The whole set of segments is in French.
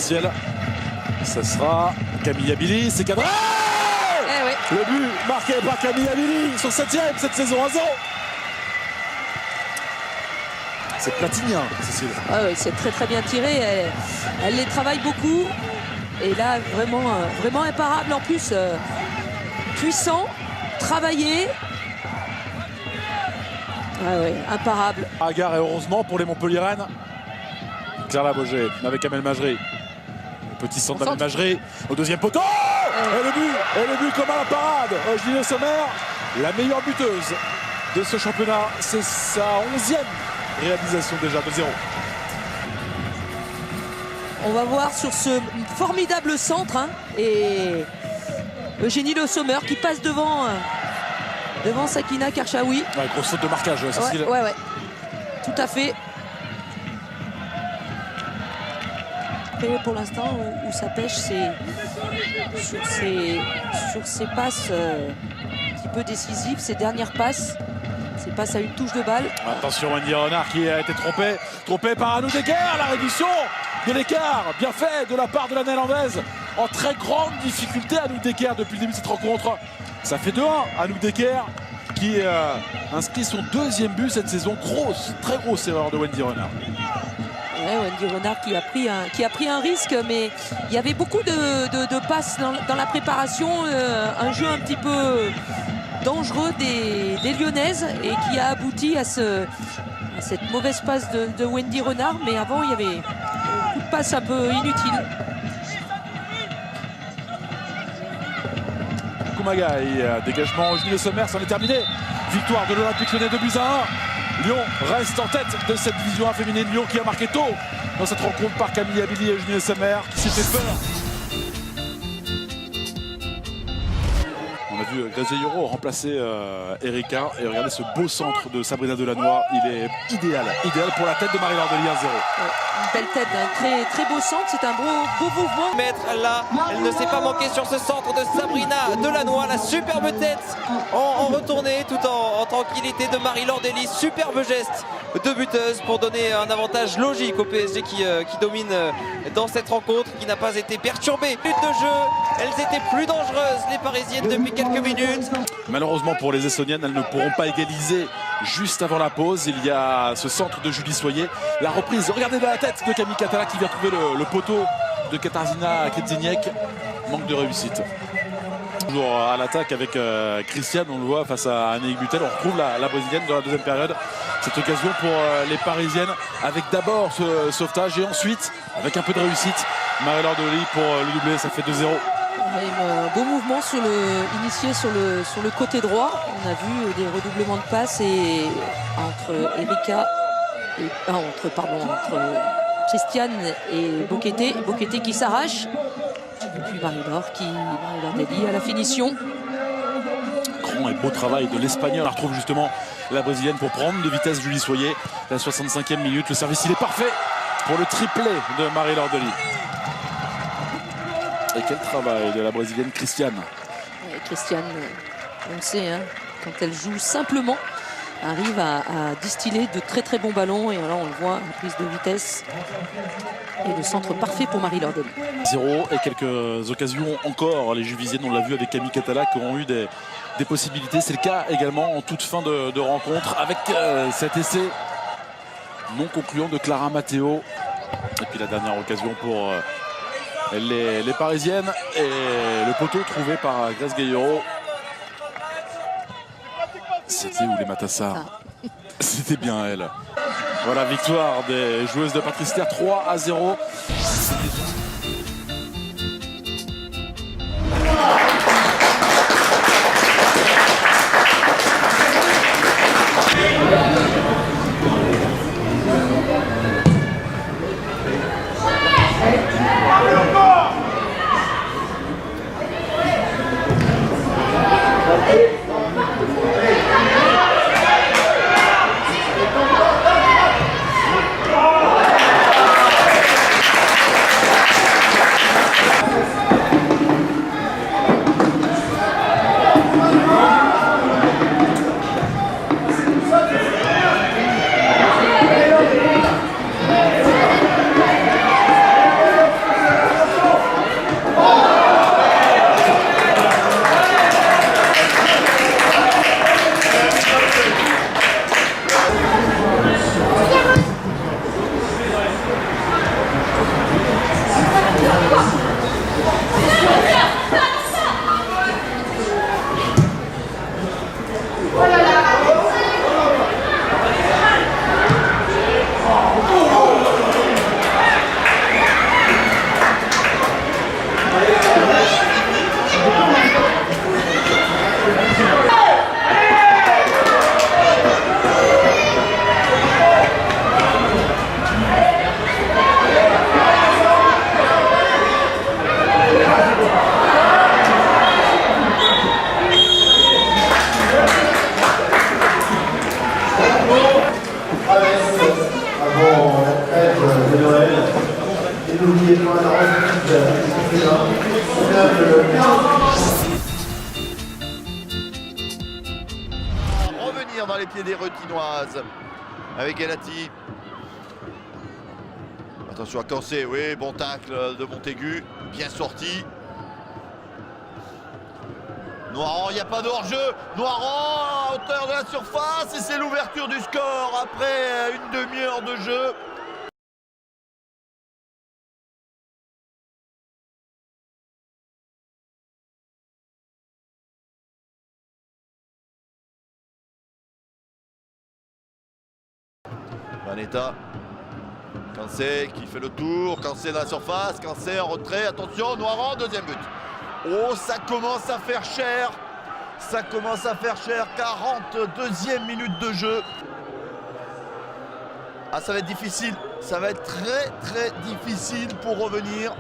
potentiel. Ça sera Camille Abili, c'est cadré. Eh ouais. Le but marqué par Camille Abili, son 7e cette saison à 0. C'est platinien, Cécile. Ah oui, c'est très bien tiré. Elle les travaille beaucoup. Et là, vraiment imparable. En plus, puissant, travaillé. Ah ouais, imparable. Agar et heureusement pour les Montpelliéraines. Claire Labauger avec Amel Majri. Petit centre d'Amel Majri au deuxième poteau. Et le but comme à la parade. Julie Le Sommer, la meilleure buteuse de ce championnat. C'est sa 11e réalisation déjà de 0. On va voir sur ce formidable centre et Eugénie Le Sommer qui passe devant Sakina Karchaoui. Ouais, grosse faute de marquage, Cécile. Ouais. Tout à fait. Après, pour l'instant, où ça pêche, c'est sur ces passes un petit peu décisives, ces dernières passes. Ces passes à une touche de balle. Attention, Wendy Renard qui a été trompé par Anouk Decker. La réduction de l'écart, bien fait de la part de la Néerlandaise. En très grande difficulté, Anouk Decker depuis le début de cette rencontre. Ça fait 2-1. Anouk Decker qui inscrit son 2e but cette saison. Très grosse erreur de Wendy Renard. Ouais, Wendy Renard qui a pris un risque, mais il y avait beaucoup de passes dans la préparation. Un jeu un petit peu dangereux des Lyonnaises et qui a abouti à cette mauvaise passe de Wendy Renard. Mais avant, il y avait beaucoup de passes un peu inutiles. Koumagai, dégagement, Julie Le Sommer, c'en est terminé. Victoire de l'Olympique Lyonnais 2-1. Lyon reste en tête de cette division féminine. Lyon qui a marqué tôt dans cette rencontre par Camille Abili et Julie Le Sommer qui s'est fait peur. On a vu Grazier Euro remplacer Erika et regardez ce beau centre de Sabrina Delannoy. Il est idéal pour la tête de Marie-Laure Delis 1-0. Une belle tête, un très beau centre, c'est un beau mouvement. Maître là, elle ne s'est pas manquée sur ce centre de Sabrina Delannoy, la superbe tête en retournée tout en tranquillité de Marie-Laure Delis. Superbe geste de buteuse pour donner un avantage logique au PSG qui domine dans cette rencontre, qui n'a pas été perturbée. But de jeu, elles étaient plus dangereuses les Parisiennes depuis quelques minutes. Malheureusement pour les Essonniennes, elles ne pourront pas égaliser juste avant la pause. Il y a ce centre de Julie Soyer. La reprise, regardez la tête de Camille Catala qui vient trouver le poteau de Katarzyna Krzyzniak. Manque de réussite. Toujours à l'attaque avec Christiane, on le voit face à Annick Butel. On retrouve la brésilienne dans la deuxième période. Cette occasion pour les Parisiennes avec d'abord ce sauvetage et ensuite avec un peu de réussite Marie-Laure Delis pour le doublé. Ça fait 2-0. Un beau mouvement initié sur le côté droit. On a vu des redoublements de passes entre Erika entre Christiane et Boqueté. Boqueté qui s'arrache. Et puis Marie-Laure Delis à la finition. Grand et beau travail de l'Espagnol. On retrouve justement la brésilienne pour prendre de vitesse Julie Soyer. La 65e minute. Le service il est parfait pour le triplé de Marie-Laure Delis. Et quel travail de la brésilienne Christiane. Christiane, on le sait, quand elle joue simplement, arrive à distiller de très bons ballons. Et là, on le voit, la prise de vitesse et le centre parfait pour Marie-Laure Delis. 0 et quelques occasions encore. Les Juvisiennes, on l'a vu avec Camille Catala, qui ont eu des possibilités. C'est le cas également en toute fin de rencontre avec cet essai non concluant de Clara Matteo. Et puis la dernière occasion pour les Parisiennes et le poteau trouvé par Grace Gayero. C'était où les Matassar? C'était bien elle. Voilà, victoire des joueuses de Patrice Terre, 3-0. Revenir dans les pieds des Retinoises avec Elati. Attention à Cancé, oui, bon tacle de Montaigu, bien sorti. Noiran, il n'y a pas de hors-jeu. Noiran à hauteur de la surface et c'est l'ouverture du score après une demi-heure de jeu. Vanetta, Cancé qui fait le tour, Cancé dans la surface, Cancé en retrait, attention, Noiran, deuxième but. Oh, ça commence à faire cher, ça commence à faire cher, 42e minute de jeu. Ah, ça va être difficile, ça va être très difficile pour revenir.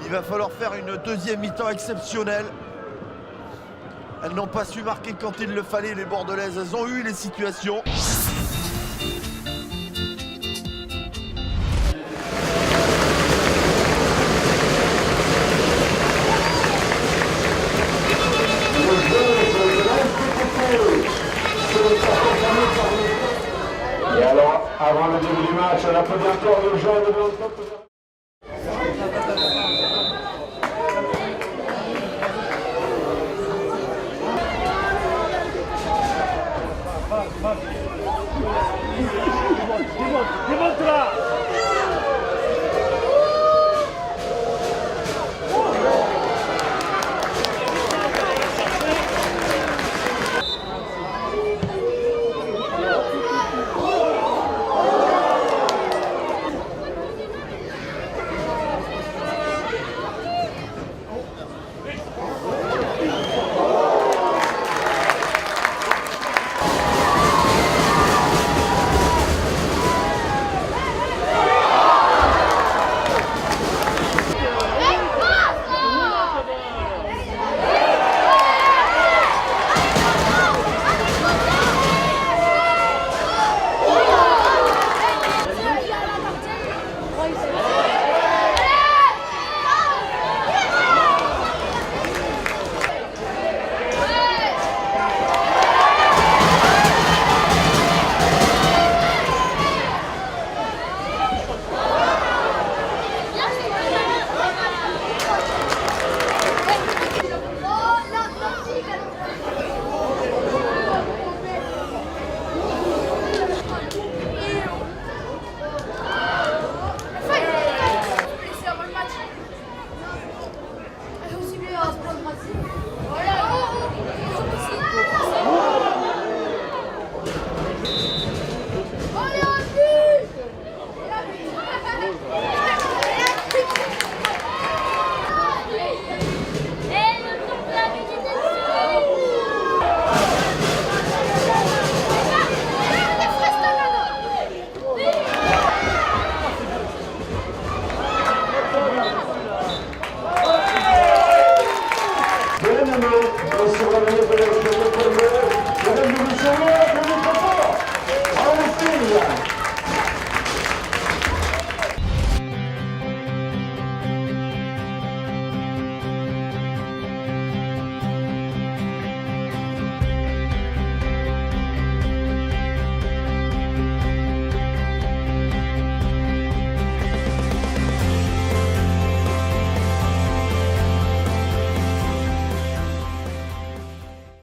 Il va falloir faire une deuxième mi-temps exceptionnelle. Elles n'ont pas su marquer quand il le fallait, les Bordelaises, elles ont eu les situations. Et alors, avant le début du match, on applaudit encore le jeune de notre